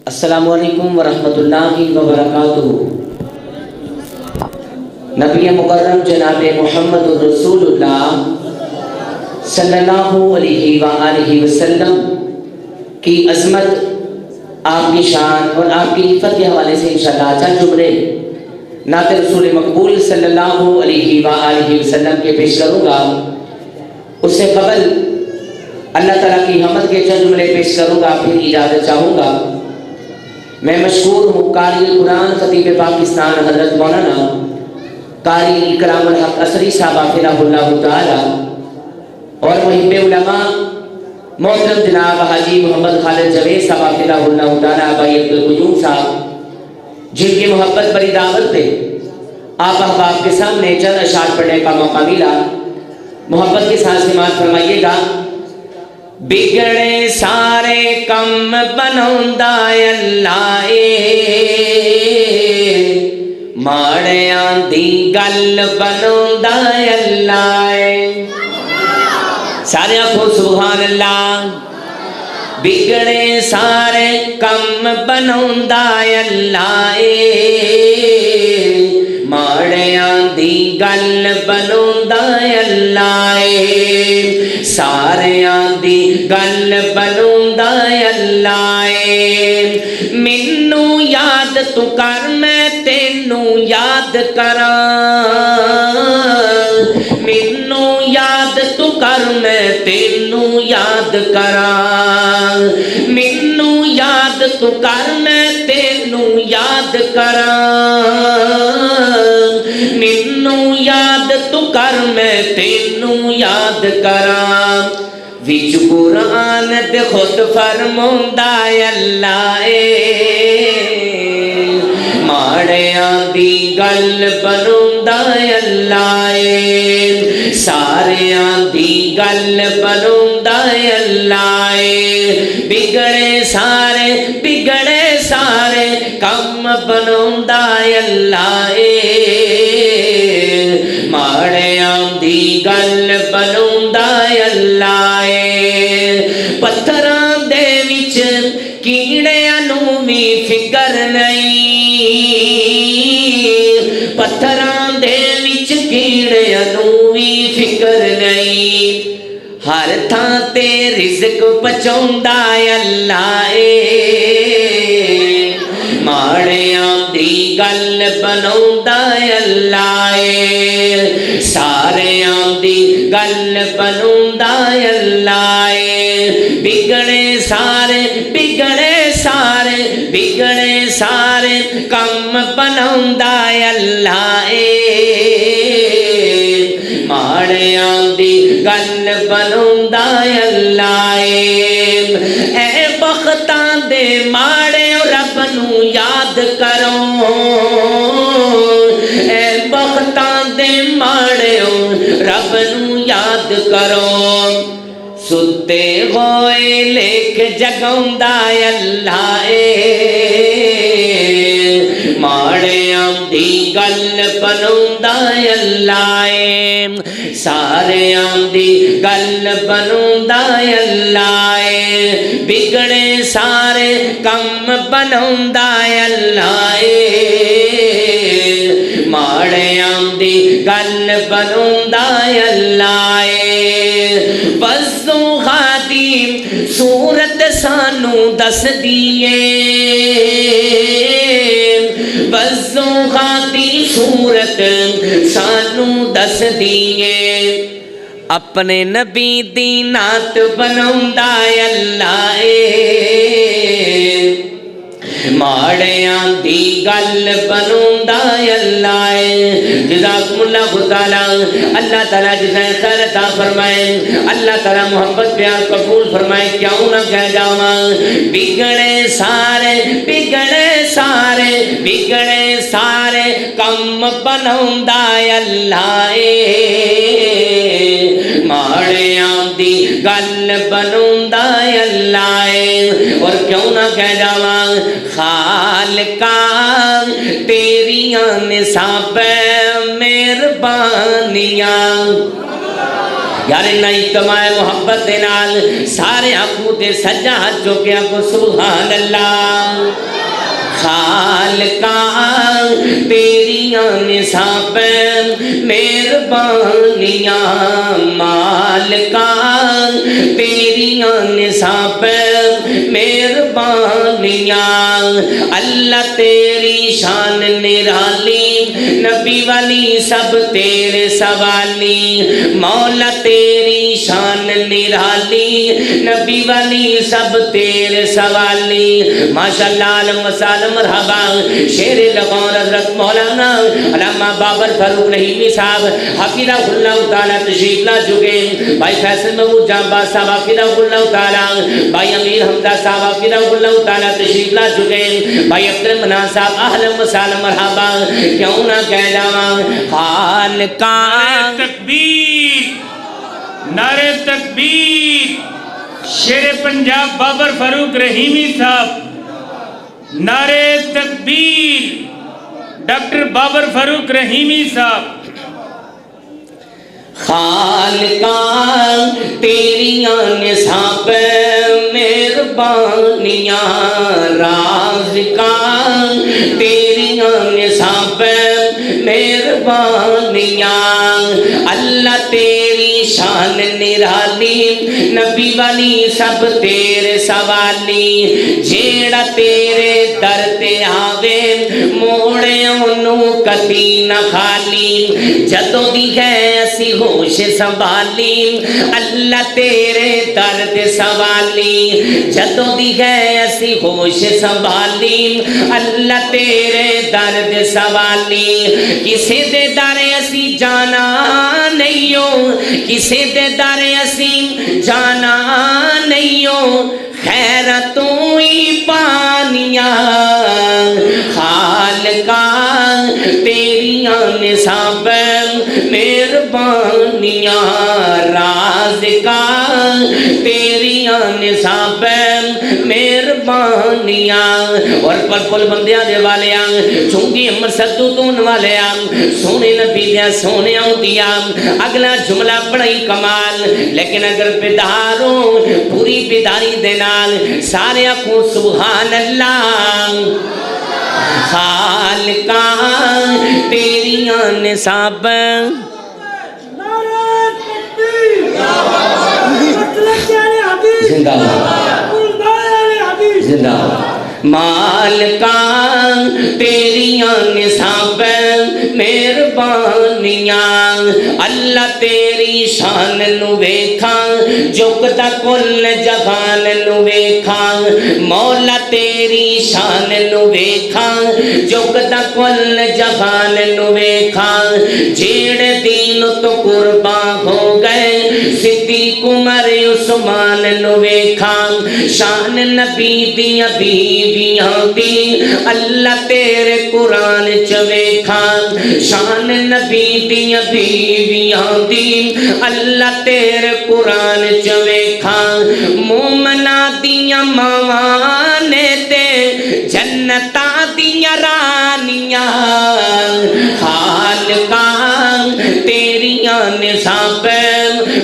السلام علیکم ورحمۃ اللہ وبرکاتہ۔ نبی مکرم جناب محمد رسول اللہ صلی اللہ علیہ وآلہ وسلم کی عظمت، آپ کی شان اور آپ کی عفت کے حوالے سے انشاءاللہ چند جملے نعت رسول مقبول صلی اللہ علیہ وآلہ وسلم کے پیش کروں گا۔ اس سے قبل اللہ تعالیٰ کی حمد کے چند جملے پیش کروں گا، پھر اجازت چاہوں گا۔ میں مشکور ہوں قاری قرآن خطیب پاکستان حضرت مولانا قاری اکرام الحق عصری صاحب حفظہ اللہ تعالی اور محب علماء محترم جناب حاجی محمد خالد جوید صاحب حفظہ اللہ تعالی بھائی عبدالقیوم صاحب، جن کی محبت بڑی دعوت پہ آپ احباب کے سامنے چند اشعار پڑھنے کا موقع ملا۔ محبت کے ساتھ سماعت فرمائیے گا۔ بگڑے سارے کم بناوندا اللہ ماڑیاں دی گل بناوندا اللہ۔ سارے آنکھوں سبحان اللہ۔ بگڑے سارے کم بناوندا اللہ ماڑیاں دی گل بناوندا اللہ، ساریاں دی گل بناوندا اللہ۔ مینوں یاد تو کر میں تینوں یاد کراں، مینوں یاد تو کر میں تینوں یاد کراں، مینوں یاد تو کر میں تینوں یاد کراں، مینوں یاد تو کر میں تینوں یاد کراں۔ وچ قرآن دے خود فرماوندا اللہ ماڑیاں دی گل بناوندا اللہ، ساریاں دی گل بناوندا اللہ۔ بگڑے سارے کم بناوندا اللہ ماڑیاں دی گل بناوندا اللہ۔ پتھراں دے وچ کیڑیاں نوں وی فکر نہیں، پتھراں دے وچ کیڑیاں نوں وی فکر نہیں، ہر تھاں تے رزق پہنچاوندا اللہ ماڑیاں دی گل بناوندا اللہ، ساریاں دی گل بناوندا اللہ۔ بگڑے سارے کم بناوندا اللہ ماڑیاں دی گل بناوندا اللہ۔ اے بختاں دے ماڑے رب نوں یاد کرو، اے بختاں دے ماڑے رب نوں یاد کرو، ستے ہوئے لکھ جگاوندا اللہ ماڑیاں دی گل بناوندا اللہ، ساریاں دی گل بناوندا اللہ۔ بگڑے سارے کم بناوندا اللہ ماڑیاں دی گل بناوندا اللہ۔ وضو خادم صورت سانوں دس دیے، وضو خادم صورت سانوں دس دیے، اپنے نبی دی نعت بناوندا اللہ ماڑیاں دی گل بناوندا اللہ۔ جزاکم اللہ تعالی، اللہ تعالیٰ جسے خیر عطا فرمائے، اللہ تعالیٰ محبت پیار قبول فرمائے۔ کیوں نہ کہہ جاواں بگڑے سارے کم بناوندا اللہ ماڑیاں دی گل بناوندا اللہ۔ اور کیوں نہ کہہ جاواں خالقا تیریاں نصاب مہربانیاں، یار انہا اجتماع محبت دے نال سارے آنکھوں تے سجا ہاتھ چوکیا کو سبحان اللہ خالقہ تیریاں نصاب مہربانیاں مالکہ تیریاں نصاب مہربانیاں اللہ تیری شان نرالی نبی والی سب تیرے سوالی مولا تیری شان نرالی نبی والی سب تیرے سوالی ماشاءاللہ عالم وسالم مرحبا شیر لغون حضرت مولانا علامہ بابر فاروق رحیمی صاحب حفیظہ اللہ تعالیٰ تشریف لا چکے بھائی فیصل محمود جانباز صاحب حفیظہ اللہ تعالیٰ بھائی امیر حمدہ صاحب حفیظہ اللہ تعالیٰ تشریف لا چکے بھائی عبدالمنان صاحب اہلا وسہلا مرحبا کیوں نہ کہہ جاواں خالقہ تکبیر نعرہ تکبیر شیر پنجاب بابر فاروق رحیمی صاحب نعرہ تکبیر ڈاکٹر بابر فاروق رحیمی صاحب خالقہ تیریاں نصاب مہربانیاں رازقہ تیریاں نصاب مہربانیاں اللہ تیری شان نرالی نبی والی سب تیرے سوالی جیڑا تیرے در تے آوے موڑے انہوں کتی نہ خالی جدو دی ہے اسی ہوش سنبھالی اللہ تیرے درد سوالی جدو دی ہے اسی ہوش سنبھالی اللہ تیرے درد سوالی کسی دے در اسی جانا نہیں ہو کسی دے در اسی جانا نہیں ہو خیرتوں ہی پانیاں خالقہ تیریاں نصاب مہربانیاں رازقہ تیریاں نصاب مہربانیاں اور پر پل بندیاں دے والیاں چونکہ امر سدو دون والیاں سونے نبی دیا سونے دیا اگلا جملہ بڑی کمال لیکن اگر بیداروں پوری بیداری دینال سارے کو سبحان اللہ خالقہ تیریاں نصاب زندہ زندہ مالکہ تیریاں نصاب مہربانیاں اللہ تیری شان نو ویکھاں جھکدا کل جہان نو ویکھاں مولا تیری شان نو ویکھاں جھکدا کل جہان نو ویکھاں جیڑے دین تو قربان ہو گئے صدیق عمر عثمان نو ویکھاں شان نبی دیاں بیویاں دی اللہ تیرے قرآن چ ویکھاں شان نبی دیاں بیویاں دی اللہ تیرے قرآن چ ویکھاں مومنا دیاں ماواں نے تے جنتاں دیاں رانیاں خالقہ تیریاں نصاب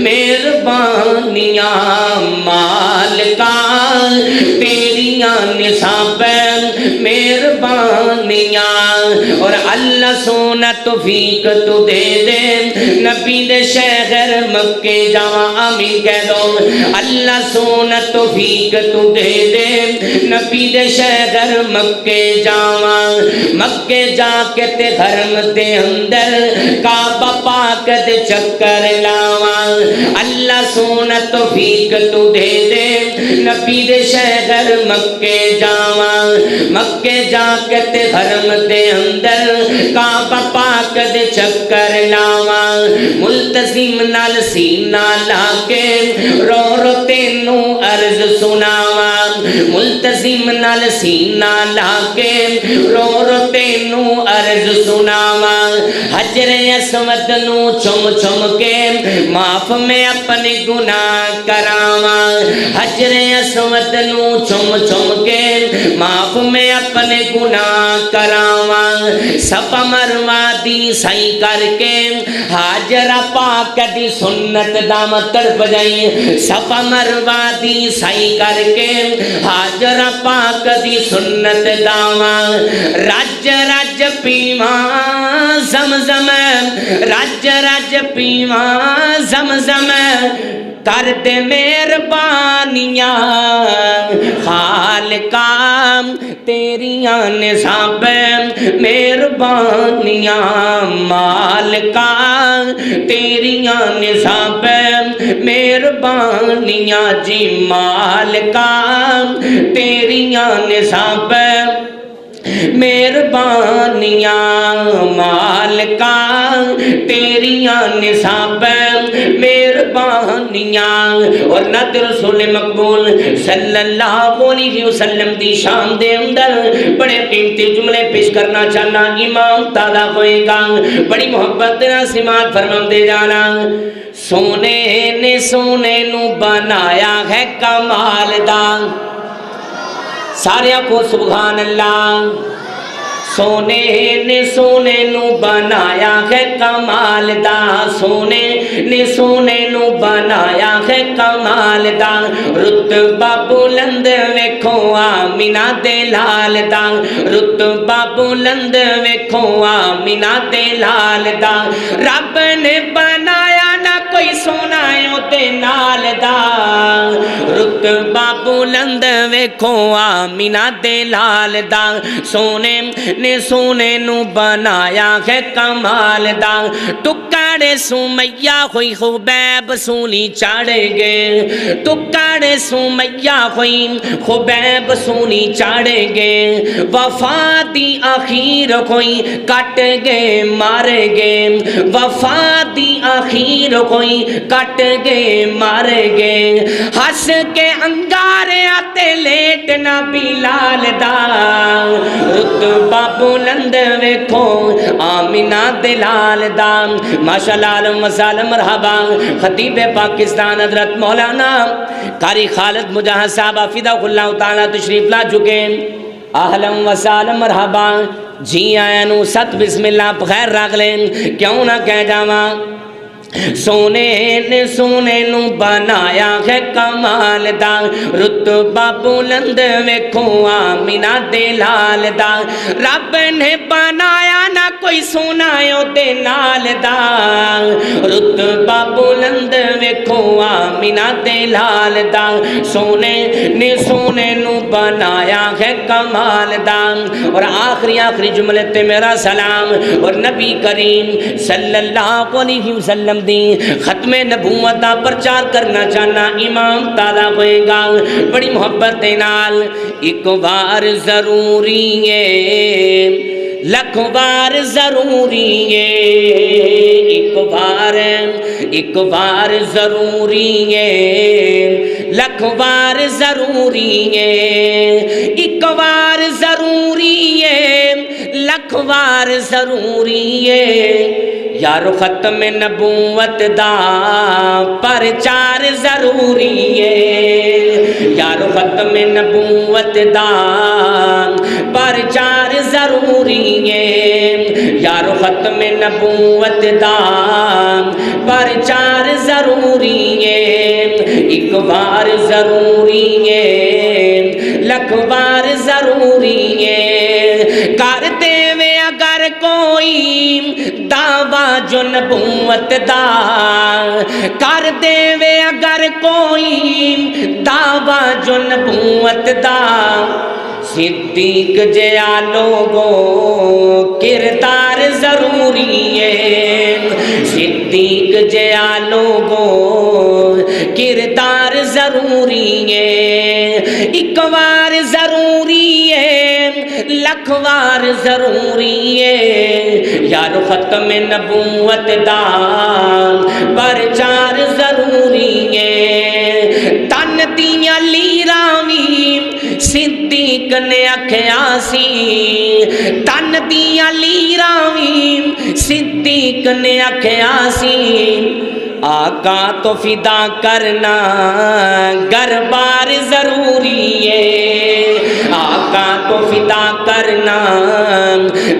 مہربانیاں مالکہ تیریاں نصاب مہربانیاں اور اللہ سونا توفیق تو دے دے نبی دے شہر مکے جاواں آمین کہہ دو اللہ سونا توفیق تو دے دے نبی دے شہر مکے جاواں مکے جا کے تے حرم دے اندر کعبہ پاک دے چکر لاواں اللہ سونا توفیق تو دے دے نبی دے شہر مکے جاواں مکے جا کے تے حرم دے اندر کعبہ پاک دے چکر لاواں ملتزم نال سینہ لا کے رو رو تینوں عرض سناواں ملتزم نال سینہ لا کے رو رو تینوں عرض سناوا حجر اسود نو چم چم کے معاف میں اپنے گناہ کراوا حجر اسود نو چم چم کے معاف میں اپنے گناہ کراوا صفا مروا دی سائی کر کے حاجرہ پاک دی سنت دام طرف جائیں صفا مروا دی سائی کر کے حاجرہ پاک دی سنت دام رج رج پیواں زمزم رج رج پیواں زمزم کر دے مہربانیاں خالقا تیریاں نصاب مہربانیاں مالکا تیریاں نصاب مہربانیاں جی مالکا تیریاں نصاب مہربانیاں مالکا تیریاں نصاب مہربانیاں اور نت رسول مقبول صلی اللہ علیہ وسلم دی شان دے اندر بڑے قیمتی جملے پیش کرنا چاہنا امام تازہ ہوئے گا بڑی محبت نہ سماعت فرمان دے جانا سونے نے سونے نو بنایا ہے کمال دا سارے کو سبحان اللہ سونے نے سونے نو بنایا ہے کمال دا سونے نے سونے نو بنایا ہے کمال دا رتبہ بلند ویکھو آمینہ دے لال دا رتبہ بلند ویکھو آمینہ دے لال دا رب نے بنایا نہ کوئی سونایوں دے نال دا رتبہ بلند ویکھو آمینہ دے لال دا سونے نے سونے نو بنایا ہے کمال دا ٹکڑے سمیہ ہوئی خبیب سونی چاڑے گے ٹکڑے سمیہ ہوئی خبیب سونی چاڑے گے وفا دی آخیر ہوئی کٹ گے مارے گے وفا دی آخیر ہوئی کٹ گے مارے گے ہس کے انگارے آتے لیٹنا بلال دا رتبہ بلند ویکھو آمینہ دلال دا ماشاءاللہ علم وسالم مرحبا خطیب پاکستان حضرت مولانا قاری خالد مجاہد صاحب فداء اللہ تعالیٰ تشریف لا چکے اہلم وسالم مرحبا جی آیا نو ست بسم اللہ بخیر راگ لیں کیوں نہ کہہ جاواں سونے نے سونے نو بنایا ہے کمال دا رتبہ بلند ویکھو آمینہ دے لال دا رب نے بنایا نہ کوئی سونایوں دے نال دا رتبہ بلند ویکھو آمینہ دے لال دا سونے نے سونے نو بنایا ہے کمال دا اور آخری جملے تے میرا سلام اور نبی کریم صلی اللہ علیہ وسلم دی ختم نبوت دا پرچار کرنا چاہنا امام تازہ ہوئے گا بڑی محبت نال ایک بار ضروری ہے لکھ بار ضروری ہے ایک بار ضروری ہے لکھ بار ضروری ہے ایک بار ضروری ہے لکھ بار ضروری ہے یارو ختم نبوت دا پرچار ضروری ہے یارو ختم نبوت دا پرچار ضروری ہے یارو ختم نبوت دا پرچار ضروری ہے ایک بار ضروری ہے لکھ بار ضروری ہے کر دے وے اگر کوئی دعویٰ جو نبوت دا کر دے وے اگر کوئی دعویٰ جو نبوت دا صدیق جیا لوگو کردار ضروری ہے صدیق جیا لوگو کردار ضروری ہے ایک بار ضروری ہے لکھ بار ضروری ہے یارو ختم نبوت دا پرچار ضروری ہے تن دیاں لیراں وی صدیق نے آکھیا سی تن دیاں لیراں وی صدیق نے آکھیا سی آقا تو فدا کرنا گر بار ضروری ہے آقا تو فدا کرنا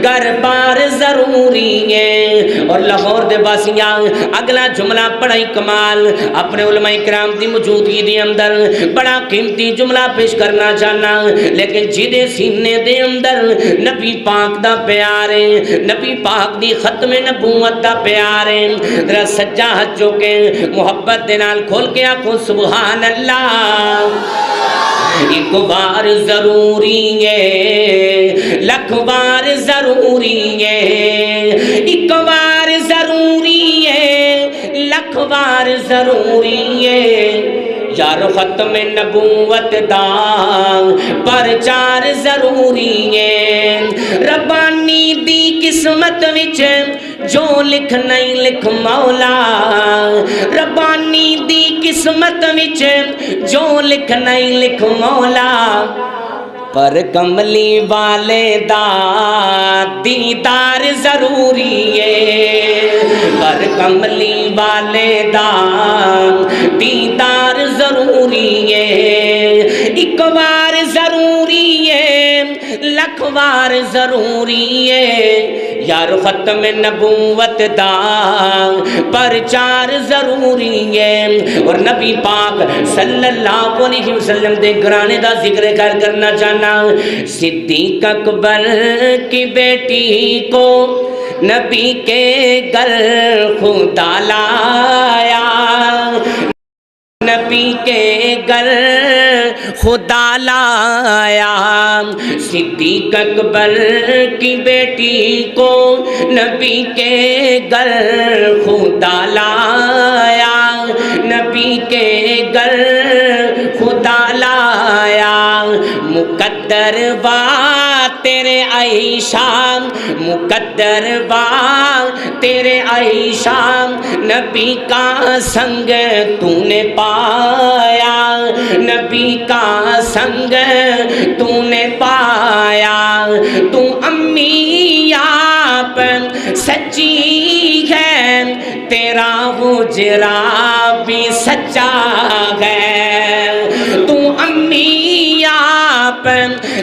گر بار ضروری ہے اور لاہور دے باسیاں اگلا جملہ بڑا ہی کمال اپنے علماء کرام دی موجودگی دے اندر بڑا قیمتی جملہ پیش کرنا چاہنا لیکن جدے سینے دے اندر نبی پاک دا پیار ہے نبی پاک دی ختم نبوت دا پیار ہے ذرا سجا ہاتھ جو کے محبت دے نال کھول کے آنکھوں سبحان اللہ ایک بار ضروری ہے لکھ بار ضروری ہے ایک بار ضروری ہے لکھ بار ضروری ہے یار ختم نبوت دا پرچار ضروری ہے ربانی دی قسمت وچ جو لکھ نہیں لکھ مولا ربانی دی قسمت وچ جو لکھ نہیں لکھ مولا پر کملی والے دا دیدار ضروری ہے پر کملی والے دا دیدار ضروری ہے ایک بار ضروری ہے لکھ بار ضروری ہے یار ختم نبوت دا پرچار ضروری ہے اور نبی پاک صلی اللہ علیہ وسلم دے گرانے دا ذکر کرنا چاہنا صدیق اکبر کی بیٹی کو نبی کے گھر خدا لایا نبی کے گھر خدا لایا صدیق اکبر کی بیٹی کو نبی کے گھر خدا لایا نبی کے گھر خدا لایا مقدر با تیرے عائشہ مقدر با تیرے عائشہ نبی کا سنگ تو نے پایا نبی کا سنگ تو نے پایا تو امی آپ سچی ہے تیرا حجرا بھی سچا ہے تو امی آپ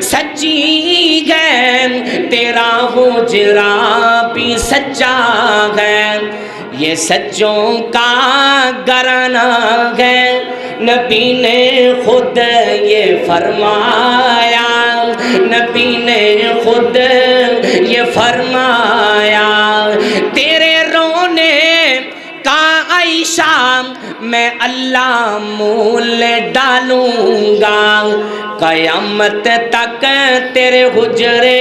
سچی ہے تیرا حجرا بھی سچا ہے یہ سچوں کا گھرانہ ہے نبی نے خود یہ فرمایا نبی نے خود یہ فرمایا تیرے رونے کا عائشہ میں اللہ مول ڈالوں گا قیامت تک تیرے حجرے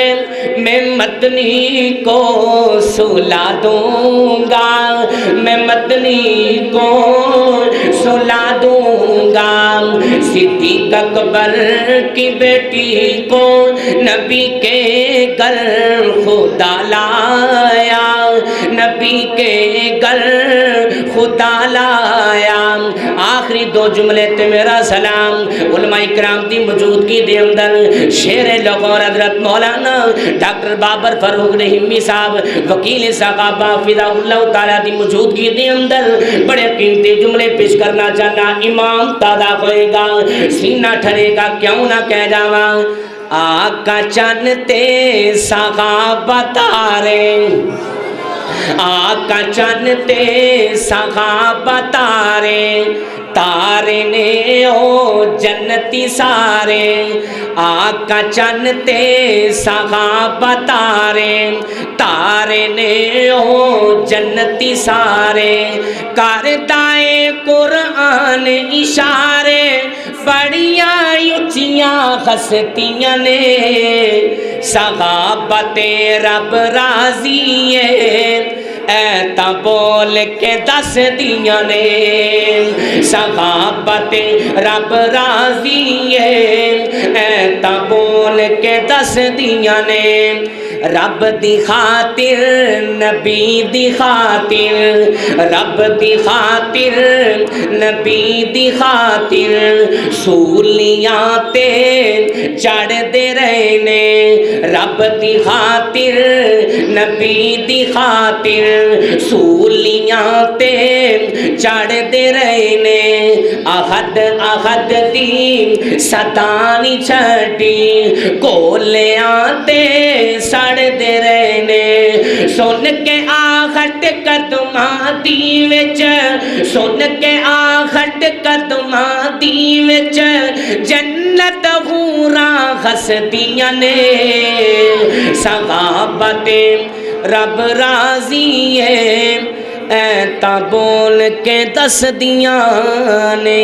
میں مدنی کو سلا دوں گا میں مدنی کو سلا دوں گا صدیق اکبر کی بیٹی کو نبی کے گھر خدا لایا نبی کے گھر خدا لایا آخری دو جملے تے میرا سلام علماء اکرام دی موجودگی دے اندر شیر لاہور حضرت مولانا ڈاکٹر بابر فاروق رحیمی صاحب وکیل صحابہ فدا اللہ تعالیٰ دی موجودگی دے اندر بڑے قیمتی جملے پیش کرنا چاہنا امام تازہ ہوئے گا سینہ ٹھرے گا کیوں نہ کہہ جاواں آقا چانتے صحابہ تارے آقا چانتے صحابہ تارے تارے نے او جنتی سارے آقا چانتے صحابہ تارے تارے نے او جنتی سارے کردائے قرآن اشارے بڑیاں اچیاں ہستیاں نے صحابہ رب راضی ہے ایتا بول کے دس دیاں نے صحابہ رب راضی ہے ایتا بول کے دس دیاں نے رب دی خاطر نبی دی خاطر رب دی خاطر نبی دی خاطر سولیاں تے چڑھ دے رہے نے رب دی خاطر نبی دی خاطر سولیاں تے چڑھ دے رہے نے احد احد دی ستانی چھٹی کولیاں تے سڑ دے رہے نے سن کے آہٹ قدماں دی وچ سن کے آہٹ قدماں دی وچ جنت حوراں ہسدیاں نے صحابہ تے رب راضی ہے اے تا بول کے دس دیاں نے